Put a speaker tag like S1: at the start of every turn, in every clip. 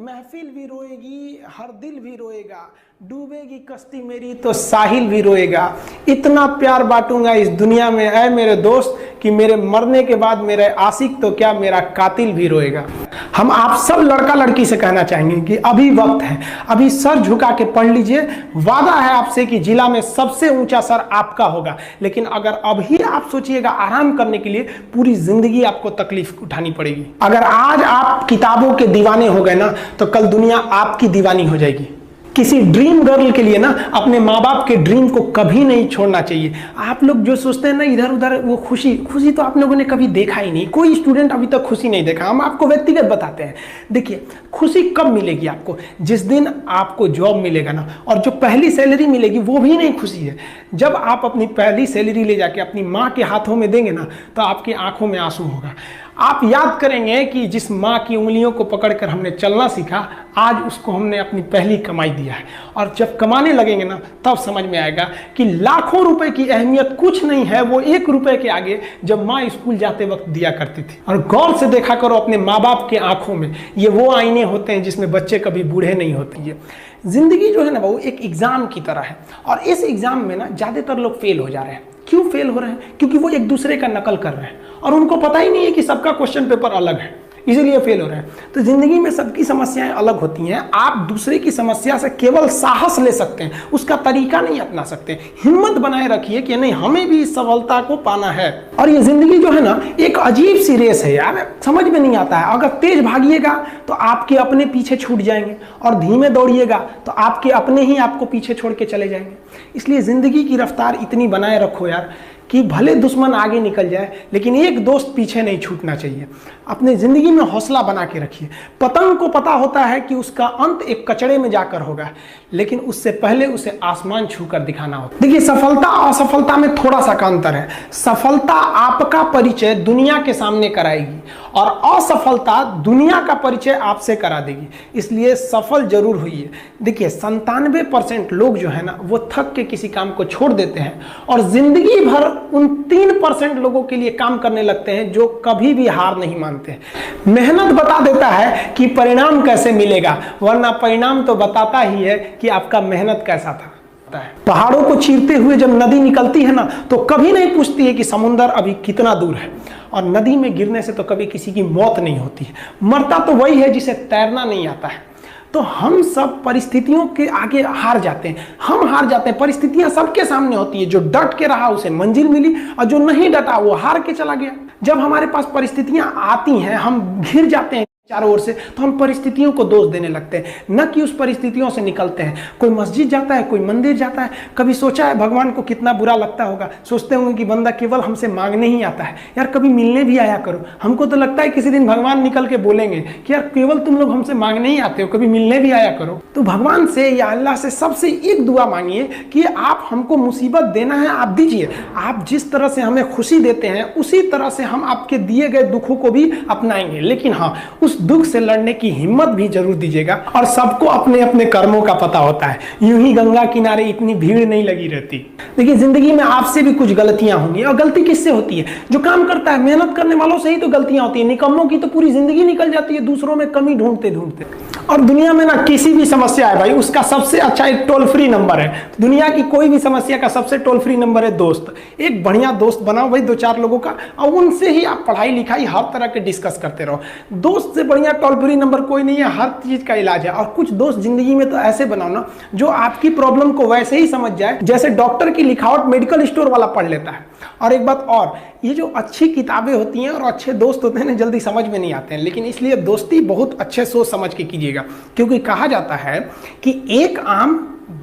S1: महफिल भी रोएगी, हर दिल भी रोएगा, डूबेगी कश्ती मेरी तो साहिल भी रोएगा। इतना प्यार बांटूंगा इस दुनिया में ऐ मेरे दोस्त कि मेरे मरने के बाद मेरे आशिक तो क्या मेरा कातिल भी रोएगा। हम आप सब लड़का लड़की से कहना चाहेंगे कि अभी वक्त है, अभी सर झुका के पढ़ लीजिए। वादा है आपसे कि जिला में सबसे ऊंचा सर आपका होगा, लेकिन अगर अभी आप सोचिएगा आराम करने के लिए, पूरी जिंदगी आपको तकलीफ उठानी पड़ेगी। अगर आज आप किताबों के दीवाने हो गए ना, तो कल दुनिया आपकी दीवानी हो जाएगी। किसी ड्रीम गर्ल के लिए ना अपने माँ बाप के ड्रीम को कभी नहीं छोड़ना चाहिए। आप लोग जो सोचते हैं ना इधर उधर, वो खुशी तो आप लोगों ने कभी देखा ही नहीं। कोई स्टूडेंट अभी तक खुशी नहीं देखा। हम आपको व्यक्तिगत बताते हैं। देखिए, खुशी कब मिलेगी आपको? जिस दिन आपको जॉब मिलेगा ना, और जो पहली सैलरी मिलेगी वो भी नहीं खुशी है। जब आप अपनी पहली सैलरी ले जाके अपनी माँ के हाथों में देंगे ना, तो आपकी आंखों में आंसू होगा। आप याद करेंगे कि जिस माँ की उंगलियों को पकड़कर हमने चलना सीखा, आज उसको हमने अपनी पहली कमाई दिया है। और जब कमाने लगेंगे ना, तब समझ में आएगा कि लाखों रुपए की अहमियत कुछ नहीं है वो 1 रुपए के आगे, जब माँ स्कूल जाते वक्त दिया करती थी। और गौर से देखा करो अपने माँ बाप के आंखों में, ये वो आईने होते हैं जिसमें बच्चे कभी बूढ़े नहीं होते। ये जिंदगी जो है ना, वो एक एग्जाम की तरह है। और इस एग्जाम में ना ज्यादातर लोग फेल हो जा रहे हैं। क्यों फेल हो रहे हैं? क्योंकि वो एक दूसरे का नकल कर रहे हैं और उनको पता ही नहीं है कि सबका क्वेश्चन पेपर अलग है, इसीलिए फेल हो रहे हैं। तो जिंदगी में सबकी समस्याएं अलग होती हैं। आप दूसरे की समस्या से केवल साहस ले सकते हैं, उसका तरीका नहीं अपना सकते। हिम्मत बनाए रखिए कि नहीं, हमें भी इस सफलता को पाना है। और ये जिंदगी जो है ना, एक अजीब सी रेस है यार, समझ में नहीं आता है। अगर तेज भागिएगा तो आपके अपने पीछे छूट जाएंगे, और धीमे दौड़िएगा तो आपके अपने ही आपको पीछे छोड़ के चले जाएंगे। इसलिए जिंदगी की रफ्तार इतनी बनाए रखो यार कि भले दुश्मन आगे निकल जाए, लेकिन एक दोस्त पीछे नहीं छूटना चाहिए। अपने जिंदगी में हौसला बना के रखिए। पतंग को पता होता है कि उसका अंत एक कचड़े में जाकर होगा, लेकिन उससे पहले उसे आसमान छूकर दिखाना होता है। देखिए, सफलता और असफलता में थोड़ा सा का अंतर है। सफलता आपका परिचय दुनिया के सामने कराएगी, और असफलता दुनिया का परिचय आपसे करा देगी। इसलिए सफल जरूर होइए। देखिए, 97% लोग जो है ना, वो थक के किसी काम को छोड़ देते हैं, और जिंदगी भर उन 3% लोगों के लिए काम करने लगते हैं जो कभी भी हार नहीं मानते। मेहनत बता देता है कि परिणाम कैसे मिलेगा, वरना परिणाम तो बताता ही है कि आपका मेहनत कैसा था। पहाड़ों को चीरते हुए जब नदी निकलती है ना, तो कभी नहीं पूछती है कि समुद्र अभी कितना दूर है। और नदी में गिरने से तो कभी किसी की मौत नहीं होती है। मरता तो वही है जिसे तैरना नहीं आता है। तो हम सब परिस्थितियों के आगे हार जाते हैं। हम हार जाते हैं। परिस्थितियां सबके सामने होती है। जो डट के रहा उसे मंजिल मिली, और जो नहीं डटा वो हार के चला गया। जब हमारे पास परिस्थितियां आती हैं, हम घिर जाते हैं चारों ओर से, तो हम परिस्थितियों को दोष देने लगते हैं, न कि उस परिस्थितियों से निकलते हैं। कोई मस्जिद जाता है, कोई मंदिर जाता है, कभी सोचा है भगवान को कितना बुरा लगता होगा? सोचते होंगे कि बंदा केवल हमसे मांगने ही आता है। यार, कभी मिलने भी आया करो। हमको तो लगता है किसी दिन भगवान निकल के बोलेंगे कि यार केवल तुम लोग हमसे मांगने ही आते हो, कभी मिलने भी आया करो। तो भगवान से या अल्लाह से सबसे एक दुआ मांगिए कि आप हमको मुसीबत देना है, आप दीजिए। आप जिस तरह से हमें खुशी देते हैं, उसी तरह से हम आपके दिए गए दुखों को भी अपनाएंगे। लेकिन हाँ, उस दुख से लड़ने की हिम्मत भी जरूर दीजिएगा। और सबको अपने अपने कर्मों का पता होता है। यूं ही गंगा किनारे इतनी भीड़ नहीं लगी रहती। देखिए, जिंदगी में आपसे भी कुछ गलतियां होंगी। और गलती किससे होती है? जो काम करता है, मेहनत करने वालों से ही तो गलतियां होती है। निकम्मों की तो पूरी जिंदगी निकल जाती है दूसरों में कमी ढूंढते ढूंढते। और दुनिया में ना किसी भी समस्या है भाई, उसका सबसे अच्छा एक टोल फ्री नंबर है। दुनिया की कोई भी समस्या का सबसे टोल फ्री नंबर है दोस्त। एक बढ़िया दोस्त बनाओ भाई, 2-4 लोगों का, और उनसे ही आप पढ़ाई लिखाई हर तरह के डिस्कस करते रहो। दोस्त से बढ़िया टोल फ्री नंबर कोई नहीं है। हर चीज का इलाज है। और कुछ दोस्त जिंदगी में तो ऐसे बनाओ ना, जो आपकी प्रॉब्लम को वैसे ही समझ जाए जैसे डॉक्टर की लिखावट मेडिकल स्टोर वाला पढ़ लेता है। और एक बात और, ये जो अच्छी किताबें होती हैं और अच्छे दोस्त होते हैं ना, जल्दी समझ में नहीं आते हैं। लेकिन इसलिए दोस्ती बहुत अच्छे सोच समझ के कीजिएगा, क्योंकि कहा जाता है कि एक आम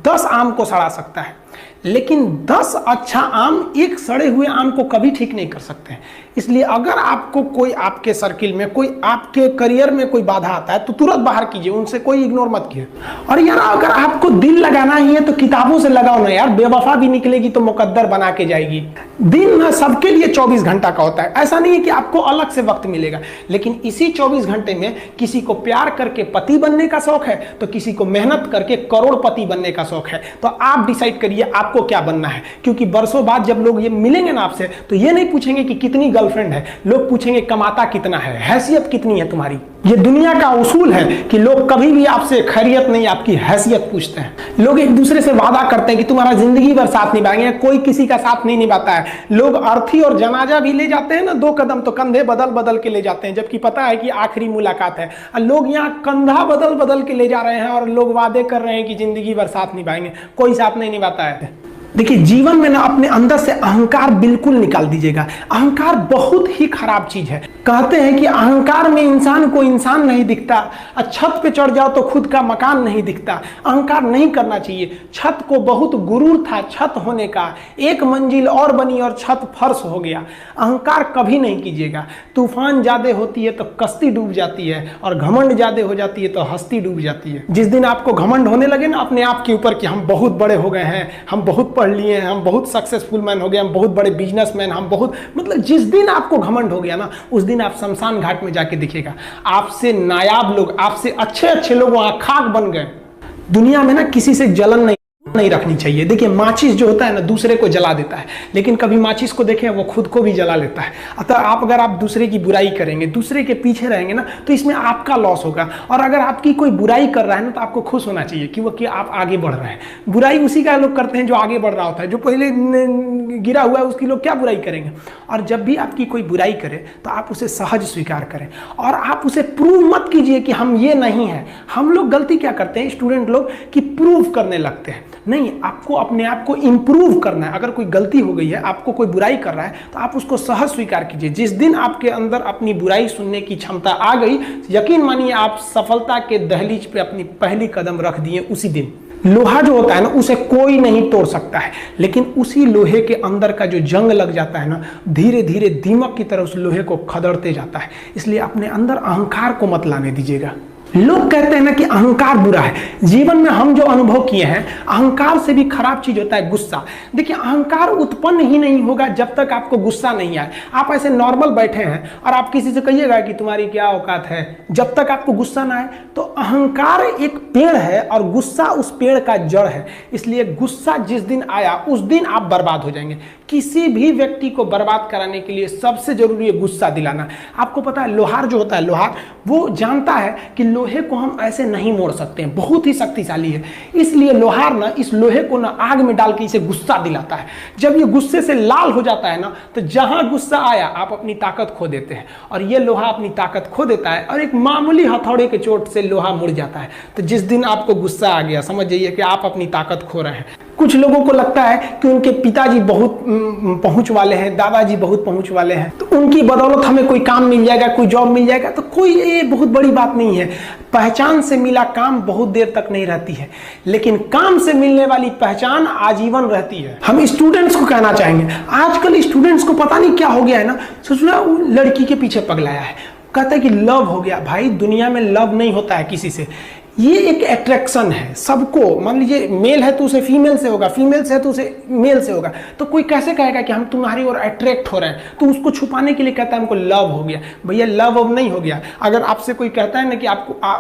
S1: 10 आम को सड़ा सकता है, लेकिन 10 अच्छा आम एक सड़े हुए आम को कभी ठीक नहीं कर सकते हैं। इसलिए अगर आपको कोई आपके सर्किल में, कोई आपके करियर में कोई बाधा आता है, तो तुरंत बाहर कीजिए, उनसे कोई इग्नोर मत कीजिए। और यार, अगर आपको दिल लगाना ही है तो किताबों से लगाओ ना यार। बेवफा भी निकलेगी तो मुकद्दर बना के जाएगी। दिन ना सबके लिए 24 घंटा का होता है। ऐसा नहीं है कि आपको अलग से वक्त मिलेगा, लेकिन इसी 24 घंटे में किसी को प्यार करके पति बनने का शौक है, तो किसी को मेहनत करके करोड़पति बनने का शौक है। तो आप डिसाइड करिए आपको क्या बनना है, क्योंकि बरसों बाद जब लोग ये मिलेंगे ना आपसे तो ये नहीं पूछेंगे कि कितनी गर्लफ्रेंड है, लोग पूछेंगे कमाता कितना है, हैसियत कितनी है तुम्हारी। ये दुनिया का उसूल है कि लोग कभी भी आपसे खैरियत नहीं, आपकी हैसियत पूछते हैं। लोग एक दूसरे से वादा करते हैं कि तुम्हारा जिंदगी भर साथ निभाएंगे, कोई किसी का साथ नहीं निभाता है। लोग अर्थी और जनाजा भी ले जाते हैं ना 2 कदम, तो कंधे बदल बदल के ले जाते हैं, जबकि पता है कि आखिरी मुलाकात है। लोग यहाँ कंधा बदल बदल के ले जा रहे हैं और लोग वादे कर रहे हैं कि जिंदगी भर साथ निभाएंगे, कोई साथ नहीं निभाता है। देखिए जीवन में ना अपने अंदर से अहंकार बिल्कुल निकाल दीजिएगा। अहंकार बहुत ही खराब चीज है। कहते हैं कि अहंकार में इंसान को इंसान नहीं दिखता, छत पे चढ़ जाओ तो खुद का मकान नहीं दिखता। अहंकार नहीं करना चाहिए। छत को बहुत गुरूर था छत होने का, 1 मंजिल और बनी और छत फर्श हो गया। अहंकार कभी नहीं कीजिएगा। तूफान ज्यादा होती है तो कश्ती डूब जाती है, और घमंड ज्यादा हो जाती है तो हस्ती डूब जाती है। जिस दिन आपको घमंड होने लगे ना अपने आप के ऊपर कि हम बहुत बड़े हो गए हैं, हम बहुत पढ़ लिए हैं, हम बहुत सक्सेसफुल मैन हो गए, हम बहुत बड़े बिजनेसमैन, हम बहुत, मतलब जिस दिन आपको घमंड हो गया ना उस दिन आप शमशान घाट में जाके देखिएगा आपसे नायाब लोग, आपसे अच्छे अच्छे लोग वहां खाक बन गए। दुनिया में ना किसी से जलन नहीं रखनी चाहिए। देखिए माचिस जो होता है ना दूसरे को जला देता है, लेकिन कभी माचिस को देखें वो खुद को भी जला लेता है। अतः अगर आप दूसरे की बुराई करेंगे, दूसरे के पीछे रहेंगे ना, तो इसमें आपका लॉस होगा। और अगर आपकी कोई बुराई कर रहा है ना तो आपको खुश होना चाहिए कि आप आगे बढ़ रहे हैं। बुराई उसी का लोग करते हैं जो आगे बढ़ रहा होता है, जो पहले गिरा हुआ है उसकी लोग क्या बुराई करेंगे। और जब भी आपकी कोई बुराई करे तो आप उसे सहज स्वीकार करें, और आप उसे प्रूव मत कीजिए कि हम ये नहीं है। हम लोग गलती क्या करते हैं स्टूडेंट लोग, कि प्रूव करने लगते हैं। नहीं, आपको अपने आप को इंप्रूव करना है। अगर कोई गलती हो गई है, आपको कोई बुराई कर रहा है, तो आप उसको सहज स्वीकार कीजिए। जिस दिन आपके अंदर अपनी बुराई सुनने की क्षमता आ गई, यकीन मानिए आप सफलता के दहलीज पे अपनी पहली कदम रख दिए उसी दिन। लोहा जो होता है ना उसे कोई नहीं तोड़ सकता है, लेकिन उसी लोहे के अंदर का जो जंग लग जाता है ना, धीरे धीरे दीमक की तरह उस लोहे को खदड़ते जाता है। इसलिए अपने अंदर अहंकार को मत लाने दीजिएगा। लोग कहते हैं ना कि अहंकार बुरा है। जीवन में हम जो अनुभव किए हैं, अहंकार से भी खराब चीज होता है गुस्सा। देखिए अहंकार उत्पन्न ही नहीं होगा जब तक आपको गुस्सा नहीं आए। आप ऐसे नॉर्मल बैठे हैं और आप किसी से कहिएगा कि तुम्हारी क्या औकात है, जब तक आपको गुस्सा ना आए। तो अहंकार एक पेड़ है और गुस्सा उस पेड़ का जड़ है। इसलिए गुस्सा जिस दिन आया उस दिन आप बर्बाद हो जाएंगे। किसी भी व्यक्ति को बर्बाद कराने के लिए सबसे जरूरी है गुस्सा दिलाना। आपको पता है लोहार जो होता है, लोहार वो जानता है कि लोहे को हम ऐसे नहीं मोड़ सकते हैं, बहुत ही शक्तिशाली है। इसलिए लोहार ना इस लोहे को ना आग में डाल के इसे गुस्सा दिलाता है। जब ये गुस्से से लाल हो जाता है ना, तो जहां गुस्सा आया आप अपनी ताकत खो देते हैं, और ये लोहा अपनी ताकत खो देता है और एक मामूली हथौड़े के चोट से लोहा मुड़ जाता है। तो जिस दिन आपको गुस्सा आ गया, समझ जाइए कि आप अपनी ताकत खो रहे हैं। कुछ लोगों को लगता है कि उनके पिताजी बहुत पहुंच वाले हैं, दादाजी बहुत पहुंच वाले हैं, तो उनकी बदौलत हमें कोई काम मिल जाएगा, कोई जॉब मिल जाएगा। तो कोई ये बहुत बड़ी बात नहीं है। पहचान से मिला काम बहुत देर तक नहीं रहती है, लेकिन काम से मिलने वाली पहचान आजीवन रहती है। हम स्टूडेंट्स को कहना चाहेंगे, आजकल स्टूडेंट्स को पता नहीं क्या हो गया है ना, सोचना लड़की के पीछे पगलाया है, कहता है कि लव हो गया। भाई दुनिया में लव नहीं होता है किसी से, ये एक अट्रैक्शन है सबको। मान लीजिए मेल है तो उसे फीमेल से होगा, फीमेल से है तो उसे मेल से होगा। तो कोई कैसे कहेगा कि हम तुम्हारी ओर अट्रैक्ट हो रहे हैं, तो उसको छुपाने के लिए कहता है हमको लव हो गया। भैया लव अब नहीं हो गया। अगर आपसे कोई कहता है ना कि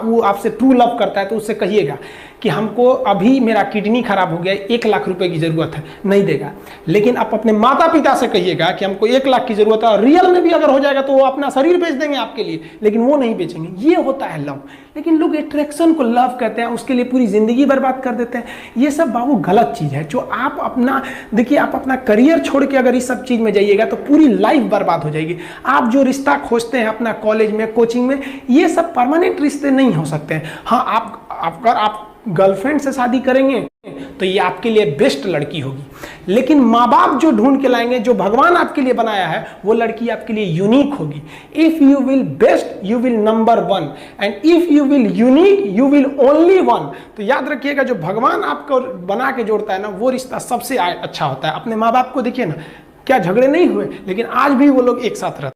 S1: वो आपसे ट्रू लव करता है, तो उससे कहिएगा कि हमको अभी मेरा किडनी खराब हो गया, 1 लाख रुपए की जरूरत है, नहीं देगा। लेकिन आप अपने माता पिता से कहिएगा कि हमको 1 लाख की जरूरत है, और रियल में भी अगर हो जाएगा तो वो अपना शरीर बेच देंगे आपके लिए, लेकिन वो नहीं बेचेंगे। ये होता है लव। लेकिन लोग अट्रैक्शन को लव कहते हैं, उसके लिए पूरी जिंदगी बर्बाद कर देते हैं। ये सब बाबू गलत चीज है। जो आप अपना देखिए, आप अपना करियर छोड़ के अगर इस सब चीज में जाइएगा तो पूरी लाइफ बर्बाद हो जाएगी। आप जो रिश्ता खोजते हैं अपना कॉलेज में, कोचिंग में, ये सब परमानेंट रिश्ते नहीं हो सकते हैं। हाँ, आप गर्लफ्रेंड से शादी करेंगे तो ये आपके लिए बेस्ट लड़की होगी, लेकिन माँ बाप जो ढूंढ के लाएंगे, जो भगवान आपके लिए बनाया है, वो लड़की आपके लिए यूनिक होगी। If you will best you will number 1, and if you will unique you will only 1। तो याद रखिएगा, जो भगवान आपको बना के जोड़ता है ना, वो रिश्ता सबसे अच्छा होता है। अपने माँ बाप को देखिए ना, क्या झगड़े नहीं हुए, लेकिन आज भी वो लोग एक साथ रहते हैं।